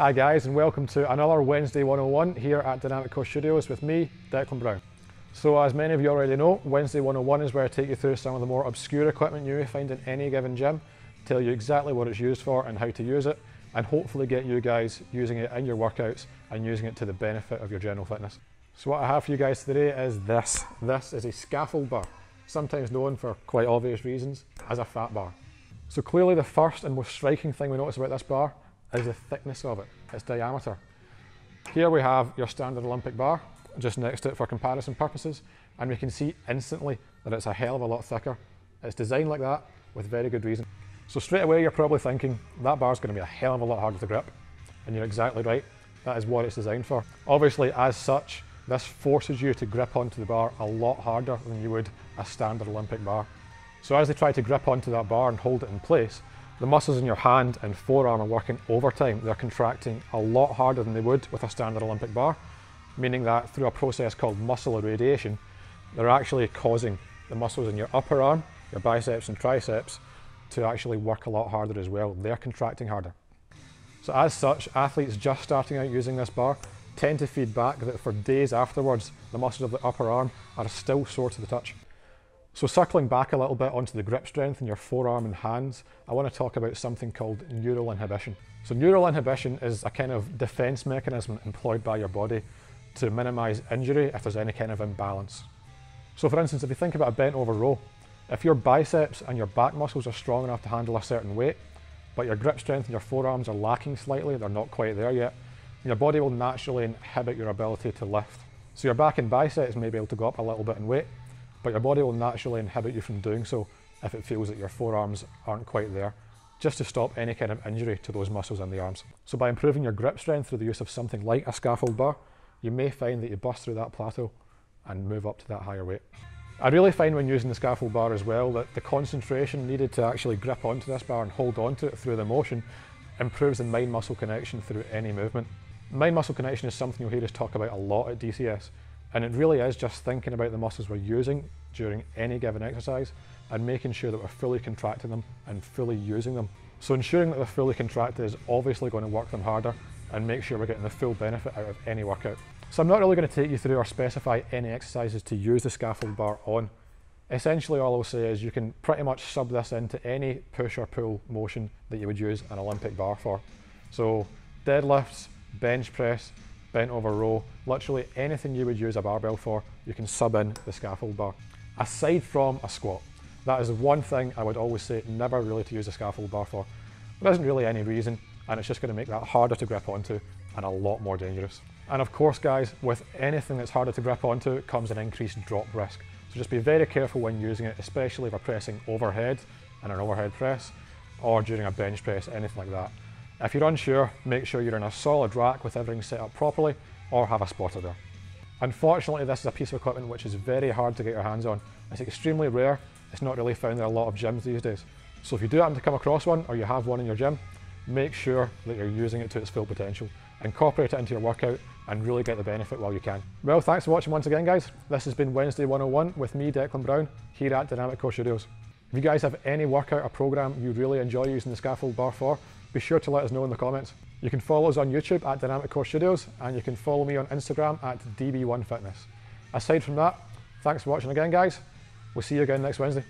Hi guys, and welcome to another Wednesday 101 here at Dynamic Core Studios with me, Declan Brown. So as many of you already know, Wednesday 101 is where I take you through some of the more obscure equipment you may find in any given gym, tell you exactly what it's used for and how to use it, and hopefully get you guys using it in your workouts and using it to the benefit of your general fitness. So what I have for you guys today is this. This is a Scaffold Bar, sometimes known for quite obvious reasons as a fat bar. So clearly the first and most striking thing we notice about this bar is the thickness of it, its diameter. Here we have your standard Olympic bar, just next to it for comparison purposes, and we can see instantly that it's a hell of a lot thicker. It's designed like that with very good reason. So straight away you're probably thinking, that bar's going to be a hell of a lot harder to grip, and you're exactly right, that is what it's designed for. Obviously as such, this forces you to grip onto the bar a lot harder than you would a standard Olympic bar. So as they try to grip onto that bar and hold it in place, the muscles in your hand and forearm are working overtime. They're contracting a lot harder than they would with a standard Olympic bar, meaning that through a process called muscle irradiation, they're actually causing the muscles in your upper arm, your biceps and triceps, to actually work a lot harder as well. They're contracting harder. So as such, athletes just starting out using this bar tend to feed back that for days afterwards, the muscles of the upper arm are still sore to the touch. So circling back a little bit onto the grip strength in your forearm and hands, I want to talk about something called neural inhibition. So neural inhibition is a kind of defense mechanism employed by your body to minimize injury if there's any kind of imbalance. So for instance, if you think about a bent over row, if your biceps and your back muscles are strong enough to handle a certain weight, but your grip strength in your forearms are lacking slightly, they're not quite there yet, your body will naturally inhibit your ability to lift. So your back and biceps may be able to go up a little bit in weight, but your body will naturally inhibit you from doing so if it feels that your forearms aren't quite there, just to stop any kind of injury to those muscles in the arms. So by improving your grip strength through the use of something like a scaffold bar, you may find that you bust through that plateau and move up to that higher weight. I really find when using the scaffold bar as well that the concentration needed to actually grip onto this bar and hold onto it through the motion improves the mind-muscle connection through any movement. Mind-muscle connection is something you'll hear us talk about a lot at DCS. And it really is just thinking about the muscles we're using during any given exercise and making sure that we're fully contracting them and fully using them. So ensuring that they're fully contracted is obviously going to work them harder and make sure we're getting the full benefit out of any workout. So I'm not really going to take you through or specify any exercises to use the scaffold bar on. Essentially all I'll say is you can pretty much sub this into any push or pull motion that you would use an Olympic bar for. So deadlifts, bench press, bent over row, literally anything you would use a barbell for, you can sub in the scaffold bar. Aside from a squat, that is the one thing I would always say never really to use a scaffold bar for. There isn't really any reason, and it's just going to make that harder to grip onto and a lot more dangerous. And of course guys, with anything that's harder to grip onto comes an increased drop risk. So just be very careful when using it, especially if you're pressing overhead in an overhead press or during a bench press, anything like that. If you're unsure, make sure you're in a solid rack with everything set up properly or have a spotter there. Unfortunately, this is a piece of equipment which is very hard to get your hands on. It's extremely rare. It's not really found in a lot of gyms these days. So if you do happen to come across one or you have one in your gym, make sure that you're using it to its full potential. Incorporate it into your workout and really get the benefit while you can. Well, thanks for watching once again guys. This has been Wednesday 101 with me, Declan Brown, here at Dynamic Core Studios. If you guys have any workout or program you really enjoy using the scaffold bar for, be sure to let us know in the comments. You can follow us on YouTube at Dynamic Core Studios, and you can follow me on Instagram at DB1Fitness. Aside from that, thanks for watching again guys. We'll see you again next Wednesday.